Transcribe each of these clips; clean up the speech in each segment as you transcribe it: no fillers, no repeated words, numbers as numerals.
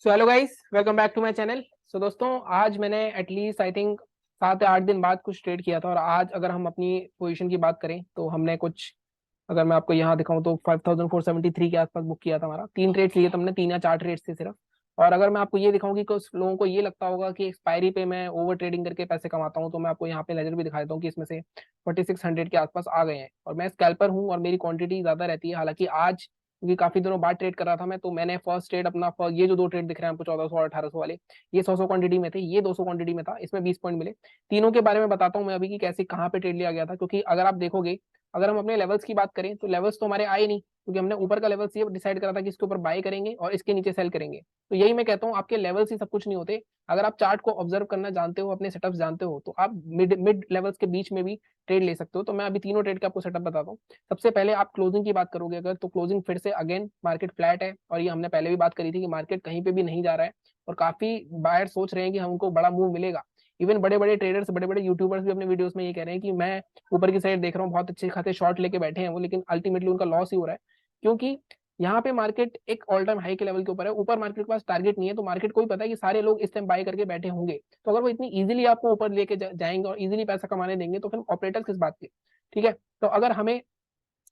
So hello guys, welcome back to my channel. So दोस्तों, आज मैंने एटलीस्ट आई थिंक 7 या 8 दिन बाद कुछ ट्रेड किया था। और आज अगर हम अपनी पोजीशन की बात करें तो हमने कुछ, अगर मैं आपको यहाँ दिखाऊं तो 5473 के आसपास बुक किया था। हमारा 3 ट्रेड्स लिए थे हमने, 3 या 4 ट्रेड्स थे सिर्फ। और अगर मैं आपको ये दिखाऊं कि कुछ लोगों को ये लगता होगा कि एक्सपायरी पे मैं ओवर ट्रेडिंग करके पैसे कमाता हूँ, तो मैं आपको यहाँ पे लेजर भी दिखा देता हूँ कि इसमें से 4600 के आसपास आ गए हैं। और मैं स्कैल्पर हूँ और मेरी क्वांटिटी ज्यादा रहती है। हालांकि आज, क्योंकि काफी दिनों बाद ट्रेड कर रहा था मैं, तो मैंने फर्स्ट ट्रेड अपना ये जो 2 ट्रेड दिख रहे हैं आपको 1400 और 1800 वाले, ये 100 क्वांटिटी में थे, ये 200 क्वांटिटी में था, इसमें 20 पॉइंट मिले। तीनों के बारे में बताता हूँ मैं अभी कि कैसे कहाँ पे ट्रेड लिया गया था। क्योंकि अगर आप देखोगे, अगर हम अपने लेवल्स की बात करें तो लेवल्स तो हमारे आए नहीं, क्योंकि हमने ऊपर का लेवल्स ये डिसाइड करा था कि इसके ऊपर बाय करेंगे और इसके नीचे सेल करेंगे। तो यही मैं कहता हूँ, आपके लेवल्स ही सब कुछ नहीं होते। अगर आप चार्ट को ऑब्जर्व करना जानते हो, अपने सेटअप्स जानते हो, तो आप मिड मिड लेवल्स के बीच में भी ट्रेड ले सकते हो। तो मैं अभी तीनों ट्रेड का आपको सेटअप बताता हूँ। सबसे पहले आप क्लोजिंग की बात करोगे अगर, तो क्लोजिंग फिर से अगेन मार्केट फ्लैट है, और ये हमने पहले भी बात करी थी कि मार्केट कहीं पे भी नहीं जा रहा है। और काफी बायर सोच रहे हैं कि हमको बड़ा मूव मिलेगा। इवन बड़े बड़े ट्रेडर्स, बड़े बड़े यूट्यूबर्स भी अपने वीडियोस में ये कह रहे हैं कि मैं ऊपर की साइड देख रहा हूँ, बहुत अच्छे खाते शॉर्ट लेके बैठे हैं वो, लेकिन अल्टीमेटली उनका लॉस ही हो रहा है। क्योंकि यहाँ पे मार्केट एक ऑल टाइम हाई के लेवल के ऊपर है, ऊपर मार्केट के पास टारगेट नहीं है। तो मार्केट को भी पता है कि सारे लोग इस टाइम बाय करके बैठे होंगे, तो अगर वो इतनी इजीली आपको ऊपर लेके जाएंगे और इजीली पैसा कमाने देंगे, तो फिर ऑपरेटर्स किस बात के। ठीक है। तो अगर हमें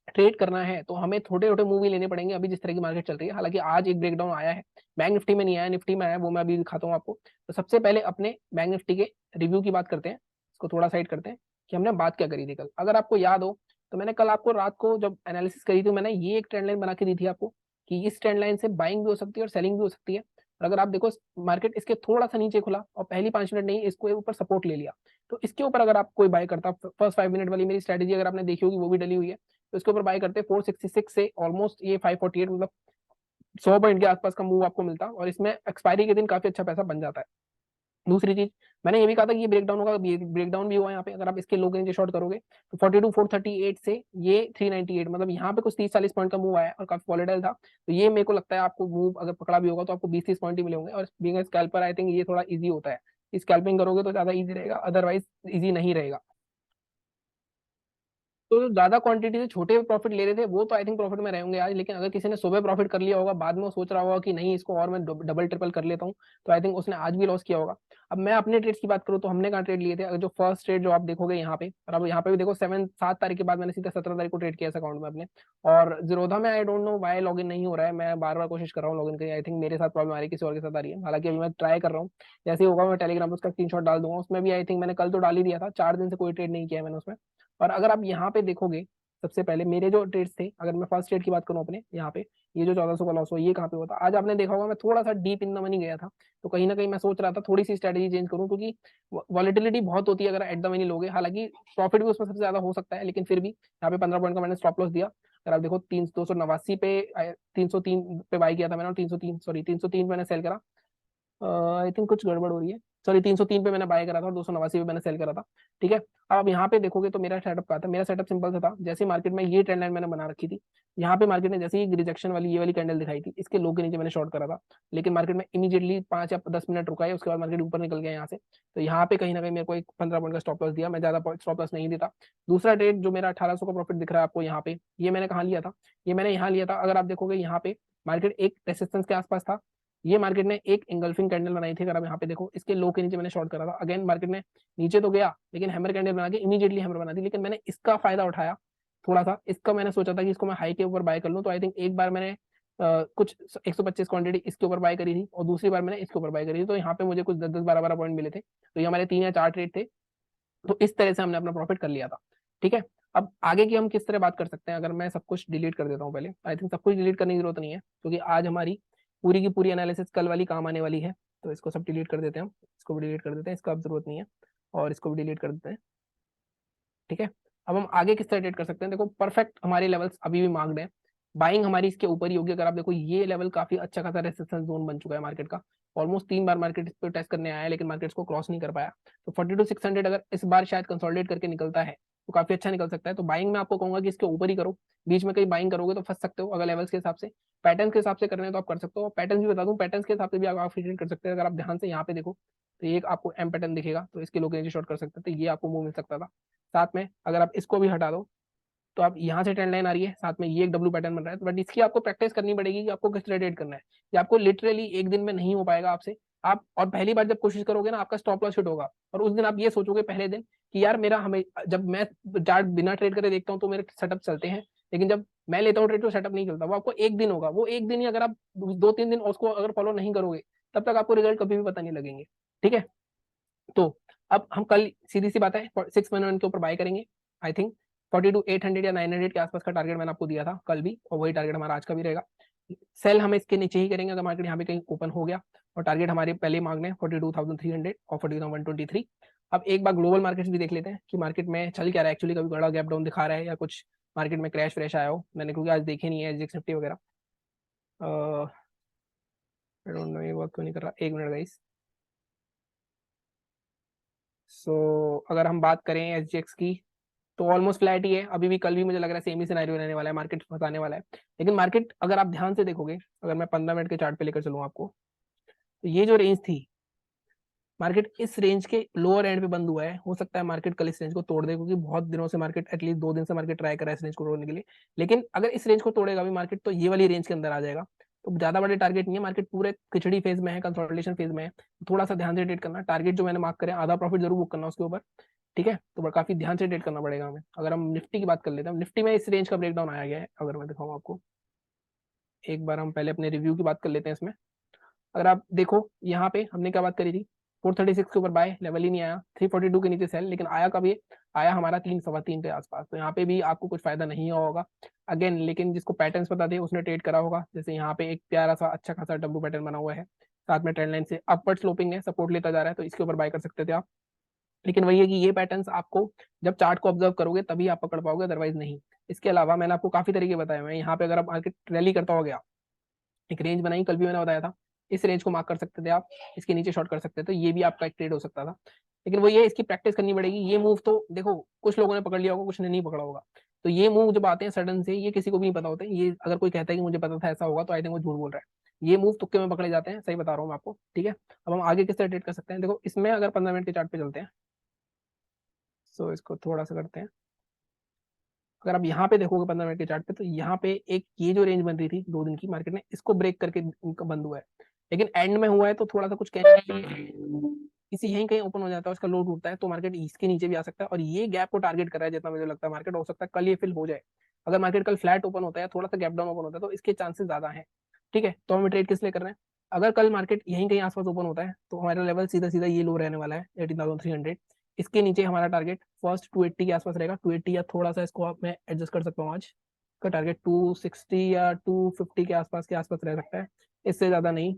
ट्रेड करना है तो हमें छोटे छोटे मूव ही लेने पड़ेंगे अभी जिस तरह की मार्केट चल रही है। हालांकि आज एक ब्रेकडाउन आया है, बैंक निफ्टी में नहीं आया, निफ्टी में आया, वो मैं अभी दिखाता हूँ आपको। तो सबसे पहले अपने बैंक निफ्टी के रिव्यू की बात करते हैं, इसको थोड़ा साइड करते हैं कि हमने बात क्या करी थी कल। अगर आपको याद हो तो मैंने कल आपको रात को जब एनालिसिस करी थी, मैंने ये एक ट्रेंड लाइन बना के दी थी आपको कि इस ट्रेंड लाइन से बाइंग भी हो सकती है और सेलिंग भी हो सकती है। और अगर आप देखो, मार्केट इसके थोड़ा सा नीचे खुला और पहली 5 मिनट नहीं, इसको ऊपर सपोर्ट ले लिया। तो इसके ऊपर अगर आप कोई बाय करता, फर्स्ट 5 मिनट वाली मेरी स्ट्रेटेजी अगर आपने देखी होगी, वो भी डली हुई है। तो इसके ऊपर बाय करते 466 से ऑलमोस्ट ये 548, मतलब 100 पॉइंट के आसपास का मूव आपको मिलता, और इसमें एक्सपायरी के दिन काफी अच्छा पैसा बन जाता है। दूसरी चीज, मैंने ये भी कहा था कि ये ब्रेकडाउन होगा, ब्रेकडाउन भी हुआ यहाँ पे। अगर आप इसके लो के नीचे शॉर्ट करोगे तो 42,438 से ये 398, मतलब यहाँ पे कुछ 30-40 पॉइंट का मूव आया और काफी वॉलेटाइल था। तो ये मेरे को लगता है आपको मूव अगर पकड़ा भी होगा तो आपको 20-30 पॉइंट ही मिले होंगे। और बीइंग स्कैल्पर आई थिंक ये थोड़ा इजी होता है, स्कैल्पिंग करोगे तो ज्यादा इजी रहेगा, अदरवाइज इजी नहीं रहेगा। तो जो ज्यादा क्वांटिटी से छोटे प्रॉफिट ले रहे थे वो तो आई थिंक प्रॉफिट में रहेंगे आज। लेकिन अगर किसी ने सुबह प्रॉफिट कर लिया होगा, बाद में वो सोच रहा होगा कि नहीं इसको और मैं डबल ट्रिपल कर लेता हूँ, तो आई थिंक उसने आज भी लॉस किया होगा। अब मैं अपने ट्रेड्स की बात करूँ तो हमने कहाँ ट्रेड लिए थे। अगर जो फर्स्ट ट्रेड जो आप देखोगे यहाँ पे, और अब यहाँ पे भी देखो 7 तारीख के बाद मैंने सीधा 17 तारीख को ट्रेड किया इस अकाउंट में अपने। और जीरोधा में I don't know why login नहीं हो रहा है, मैं बार बार कोशिश कर रहा हूँ लॉगिन करें, आई थिंक मेरे साथ प्रॉब्लम आ रही है, किसी और के साथ आ रही है। हालांकि अभी मैं ट्राई कर रहा हूँ, जैसे ही होगा मैं टेलीग्राम पर उसका स्क्रीनशॉट डाल दूंगा। उसमें भी आई थिंक मैंने कल तो डाल ही दिया था, 4 दिन से कोई ट्रेड नहीं किया है मैंने उसमें। और अगर आप यहाँ पे देखोगे, सबसे पहले मेरे जो ट्रेड्स थे, अगर मैं फर्स्ट ट्रेड की बात करूं अपने यहाँ पे, ये जो 1400 का लॉस हुआ, ये कहाँ पे हुआ था। आज आपने देखा होगा मैं थोड़ा सा डीप इन द मनी गया था। तो कहीं ना कहीं मैं सोच रहा था थोड़ी सी स्ट्रेटेजी चेंज करूं, क्योंकि वॉलिटिलिटी बहुत होती है अगर एट द मनी लोगे। हालांकि प्रॉफिट भी उसमें सबसे ज्यादा हो सकता है, लेकिन फिर भी यहाँ पे 15 पॉइंट का मैंने स्टॉप लॉस दिया। अगर आप देखो 289 पे, 303 पे बाई किया था मैंने, और 303, सॉरी 303 मैंने सेल करा। आई थिंक कुछ गड़बड़ हो रही है, सॉरी 303 पे मैंने बाय करा था और 289 पे मैंने सेल करा था। ठीक है। अब आप यहाँ पे देखोगे तो मेरा सेटअप का था, मेरा सेटअप सिंपल सा था। जैसे मार्केट में ये ट्रेंड लाइन मैंने बना रखी थी, यहाँ पे मार्केट ने जैसे ही रिजेक्शन वाली ये वाली कैंडल दिखाई थी, इसके लो के नीचे मैंने शॉर्ट करा था। लेकिन मार्केट में इमीडिएटली 5 या 10 मिनट रुका है, उसके बाद मार्केट ऊपर निकल गया यहाँ से। तो यहाँ पे कहीं ना कहीं मेरे को एक 15 पॉइंट का स्टॉप लॉस दिया, मैं ज्यादा स्टॉप लॉस नहीं देता। दूसरा ट्रेड जो मेरा 1800 का प्रॉफिट दिख रहा है आपको यहाँ पे, ये मैंने कहाँ लिया था, ये मैंने यहाँ लिया था। अगर आप देखोगे यहाँ पे मार्केट एक रेसिस्टेंस के आसपास था, ये मार्केट ने एक इंगल्फिंग कैंडल बनाई थी। अगर आप यहाँ पे देखो, इसके लो के नीचे मैंने शॉर्ट करा था। अगेन मार्केट ने नीचे तो गया, लेकिन हैमर कैंडल बना के इमीडिएटली हैमर बना दी। लेकिन मैंने इसका फायदा उठाया थोड़ा सा, इसका मैंने सोचा था कि इसको मैं हाई के ऊपर बाय कर लूं। तो आई थिंक एक बार मैंने कुछ 125 क्वांटिटी इसके ऊपर बाय करी थी, और दूसरी बार मैंने इसके ऊपर बाय करी थी। तो यहाँ पे मुझे कुछ 10-10 12-12 पॉइंट मिले थे। तो ये हमारे 3 या 4 ट्रेड थे। तो इस तरह से हमने अपना प्रॉफिट कर लिया था। ठीक है। अब आगे की हम किस तरह बात कर सकते हैं, अगर मैं सब कुछ डिलीट कर देता हूँ पहले, आई थिंक सब कुछ डिलीट करने की जरूरत नहीं है, क्योंकि आज हमारी पूरी की पूरी एनालिसिस कल वाली काम आने वाली है। तो इसको सब डिलीट कर देते हैं हम, इसको भी डिलीट कर देते हैं, इसका अब जरूरत नहीं है। और इसको भी डिलीट कर देते हैं। ठीक है। अब हम आगे किस तरह ट्रेड कर सकते हैं, देखो परफेक्ट हमारे लेवल्स अभी भी मार्क्ड है। बाइंग हमारी इसके ऊपर ही होगी। अगर आप देखो ये लेवल काफी अच्छा खासा रेसिस्टेंस जोन बन चुका है मार्केट का। ऑलमोस्ट 3 बार मार्केट इस पर टेस्ट करने आया है, लेकिन मार्केट को क्रॉस नहीं कर पाया। तो 42,600 अगर इस बार शायद कंसोलिडेट करके निकलता है तो काफी अच्छा निकल सकता है। तो बाइंग में आपको कहूंगा कि इसके ऊपर ही करो। बीच में कहीं बाइंग करोगे तो फंस सकते हो। अगर लेवल्स के हिसाब से, पैटर्न के हिसाब से करने हैं तो आप कर सकते हो। पैटर्न भी बता दूं, पैटर्न के हिसाब से भी आप ट्रेड कर सकते हैं। अगर आप ध्यान से यहाँ पे देखो तो एक आपको एम पैटर्न दिखेगा, तो इसके लोग शॉर्ट कर सकते हैं, तो ये आपको मूव मिल सकता था। साथ में अगर आप इसको भी हटा दो, तो आप यहाँ से ट्रेंड लाइन आ रही है, साथ में ये एक डब्ल्यू पैटर्न बन रहा है, बट इसकी आपको प्रैक्टिस करनी पड़ेगी कि आपको किस तरह ट्रेड करना है। ये आपको लिटरली एक दिन में नहीं हो पाएगा आपसे। आप और पहली बार जब कोशिश करोगे ना, आपका स्टॉप लॉस हिट होगा, और उस दिन आप ये सोचोगे पहले दिन कि यार मेरा हमें, जब मैं चार्ट बिना ट्रेड करे देखता हूँ तो मेरे सेटअप चलते हैं, लेकिन जब मैं लेता हूँ ट्रेड तो सेटअप नहीं चलता। वो आपको एक दिन होगा, वो एक दिन ही अगर आप 2-3 दिन उसको अगर फॉलो नहीं करोगे, तब तक आपको रिजल्ट कभी भी पता नहीं लगेंगे। ठीक है, तो अब हम कल सीधी सी बात है 6 मिनट के ऊपर बाय करेंगे। आई थिंक 42,800 या 900 के आसपास का टारगेट मैंने आपको दिया था कल भी, और वही टारगेट हमारा आज का भी रहेगा। सेल हम इसके नीचे ही करेंगे अगर मार्केट यहाँ पे कहीं ओपन हो गया, और टारगेट हमारे पहले मांगने 42,300 और 42,123। अब एक बार ग्लोबल मार्केट्स भी देख लेते हैं कि मार्केट में चल क्या रहा है एक्चुअली, कभी बड़ा गैप डाउन दिखा रहा है या कुछ मार्केट में क्रैश व्रैश आया हो। मैंने क्योंकि आज देखे नहीं है एसजीएक्स निफ्टी वगैरह। आई डोंट नो ये वर्क क्यों नहीं कर रहा, एक मिनट गाइस। अगर हम बात करें एसजीएक्स की, तो ऑलमोस्ट फ्लैट ही है अभी भी, कल भी मुझे लग रहा है सेम ही सिनेरियो रहने वाला है, मार्केट फंसाने वाला है। लेकिन मार्केट अगर आप ध्यान से देखोगे, अगर मैं 15 मिनट के चार्ट पे लेकर चलूँ आपको, तो ये जो रेंज थी, मार्केट इस रेंज के लोअर एंड पे बंद हुआ है। हो सकता है मार्केट कल इस रेंज को तोड़ दे, क्योंकि बहुत दिनों से मार्केट, एटलीस्ट 2 दिन से मार्केट ट्राई कर रहा है इस रेंज को तोड़ने के लिए। लेकिन अगर इस रेंज को तोड़ेगा भी मार्केट, तो ये वाली रेंज के अंदर आ जाएगा। तो ज्यादा बड़े टारगेट नहीं है, मार्केट पूरे खिचड़ी फेज में है, कंसोलिडेशन फेज में है। थोड़ा सा ध्यान से ट्रेड करना, टारगेट जो मैंने मार्क करे आधा प्रॉफिट जरूर बुक करना उसके ऊपर। ठीक है, तो काफी ध्यान से ट्रेड करना पड़ेगा हमें। अगर हम निफ्टी की बात कर लेते हैं, निफ्टी में इस रेंज का ब्रेकडाउन आया गया है, अगर मैं दिखाऊं आपको, एक बार हम पहले अपने रिव्यू की बात कर लेते हैं इसमें। अगर आप देखो यहाँ पे हमने क्या बात करी थी, 436 के ऊपर बाय, लेवल ही नहीं आया, 342 के नीचे सेल, लेकिन आया कभी, आया हमारा 3 सवा 3 के आसपास। तो यहाँ पे भी आपको कुछ फायदा नहीं हुआ होगा अगेन, लेकिन जिसको पैटर्न्स पता थे उसने ट्रेड करा होगा। जैसे यहाँ पे एक प्यारा सा अच्छा खासा डब्ल्यू पैटर्न बना हुआ है, साथ में ट्रेंड लाइन से अपवर्ड स्लोपिंग है, सपोर्ट लेता जा रहा है, तो इसके ऊपर बाय कर सकते थे आप। लेकिन वही है कि ये पैटर्न्स आपको जब चार्ट को ऑब्जर्व करोगे तभी आप पकड़ पाओगे, अदरवाइज नहीं। इसके अलावा मैंने आपको काफी तरीके बताए हुए हैं। यहाँ पे अगर आप मार्केट रैली करता हो गया, एक रेंज बनाई, कल भी मैंने बताया था, इस रेंज को मार्क कर सकते थे आप, इसके नीचे शॉर्ट कर सकते थे, तो ये भी आपका एक ट्रेड हो सकता था। लेकिन वो ये, इसकी प्रैक्टिस करनी पड़ेगी। ये मूव तो देखो कुछ लोगों ने पकड़ लिया होगा, कुछ ने नहीं पकड़ा होगा। तो ये मूव जब आते हैं सडन से, ये किसी को भी नहीं पता होते। ये अगर कोई कहता है कि मुझे पता था ऐसा होगा, तो आई थिंक वो झूठ बोल रहा है। ये मूव तुक्के में पकड़े जाते हैं, सही बता रहा हूँ मैं आपको। ठीक है, अब हम आगे किस तरह ट्रेड कर सकते हैं, देखो इसमें अगर 15 मिनट के चार्ट पे चलते हैं, इसको थोड़ा सा करते हैं। अगर आप यहाँ पे देखोगे 15 मिनट के चार्ट पे, तो यहाँ पे एक ये जो रेंज बन रही थी 2 दिन की, मार्केट ने इसको ब्रेक करके इनका बंद हुआ है। लेकिन एंड में हुआ है तो थोड़ा सा कुछ कहने के लिए किसी यहीं कहीं ओपन हो जाता है, उसका लो टूटता है, तो मार्केट इसके नीचे भी आ सकता है। और ये गैप को टारगेट कर रहा है, जितना मुझे लगता है मार्केट, हो सकता है कल ये फिल हो जाए। अगर मार्केट कल फ्लैट ओपन होता है, थोड़ा सा गैप डाउन ओपन होता है, तो इसके चांसेस ज्यादा है। ठीक है, तो हमें ट्रेड किस लिए कर रहे हैं, अगर कल मार्केट यहीं कहीं आसपास ओपन होता है, तो हमारा लेवल सीधा सीधा ये लो रहने वाला है 18,300। इसके नीचे हमारा टारगेट फर्स्ट 280 के आसपास रहेगा, 280 या थोड़ा सा इसको आप मैं एडजस्ट कर सकता हूँ आज का टारगेट, 260 या 250 के आसपास रह सकता है, इससे ज्यादा नहीं।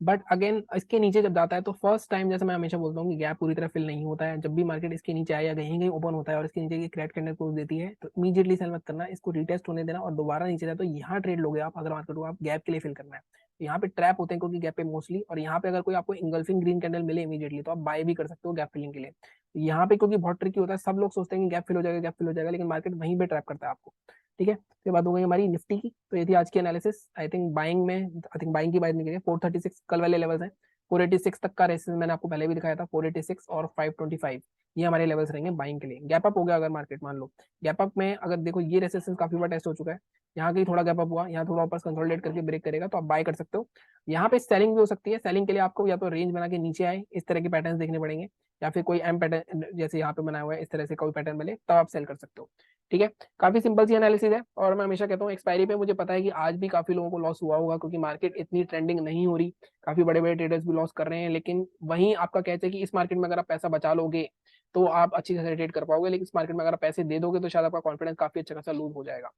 बट अगेन इसके नीचे जब जाता है, तो फर्स्ट टाइम, जैसे मैं हमेशा बोलता हूँ कि गैप पूरी तरह फिल नहीं होता है। जब भी मार्केट इसके नीचे आया या कहीं कहीं ओपन होता है और इसके नीचे की क्रैक कैंडल क्लोज देती है, तो इमीडिएटली सेल मत करना, इसको रीटेस्ट होने देना, और दोबारा नीचे जाए तो यहाँ ट्रेड लोगे आप, अगर मार्केट को आप गैप के लिए फिल करना है। तो यहाँ पे ट्रैप होते हैं क्योंकि गैप पे मोस्टली, और यहाँ पे अगर कोई आपको इंगल्फिंग ग्रीन कैंडल मिले इमीडिएटली, तो आप बाय भी कर सकते हो गैप फिलिंग के लिए। यहाँ पे क्योंकि बहुत ट्रिकी होता है, सब लोग सोचते हैं कि गैप फिल हो जाएगा, गैप फिल हो जाएगा, लेकिन मार्केट वहीं पे ट्रैप करता है आपको। ठीक है, तो ये बात हो गई हमारी निफ्टी की। तो ये थी आज की एनालिसिस। आई थिंक बाइंग में, आई थिंक बाइंग की बात नहीं करिए, 436 कल वाले लेवल्स हैं, 486 तक का रेसिस्टेंस मैंने आपको पहले भी दिखाया था, 486 और 525, ये हमारे लेवल्स रहेंगे बाइंग के लिए। गैप अप हो गया अगर मार्केट, मान लो गैप अप में अगर देखो ये रेसिस्टेंस काफी बार टेस्ट हो चुका है, यहाँ कहीं थोड़ा गैप अप हुआ, यहाँ थोड़ा ऊपर कंसोलिडेट करके ब्रेक करेगा, तो आप बाय कर सकते हो। यहाँ पे सेलिंग भी हो सकती है। सेलिंग के लिए आपको या तो रेंज बना के नीचे आए, इस तरह के पैटर्न देखने पड़ेंगे, या फिर कोई एम पैटर्न जैसे यहाँ पे बनाया हुआ है इस तरह से कोई पैटर्न मिले, तब आप सेल कर सकते हो। ठीक है, काफी सिंपल सी एनालिसिस है। और मैं हमेशा कहता हूँ एक्सपायरी पे, मुझे पता है कि आज भी काफी लोगों को लॉस हुआ होगा, क्योंकि मार्केट इतनी ट्रेंडिंग नहीं हो रही, काफी बड़े बड़े ट्रेडर्स भी लॉस कर रहे हैं। लेकिन वहीं आपका कहते हैं कि इस मार्केट में अगर आप पैसा बचा लोगे, तो आप अच्छी तरह ट्रेड कर पाओगे, लेकिन इस मार्केट में अगर आप पैसे दे दोगे, तो शायद आपका कॉन्फिडेंस काफी अच्छा खासा लूज हो जाएगा।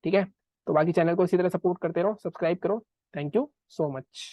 ठीक है, तो बाकी चैनल को इसी तरह सपोर्ट करते रहो, सब्सक्राइब करो। Thank you so much.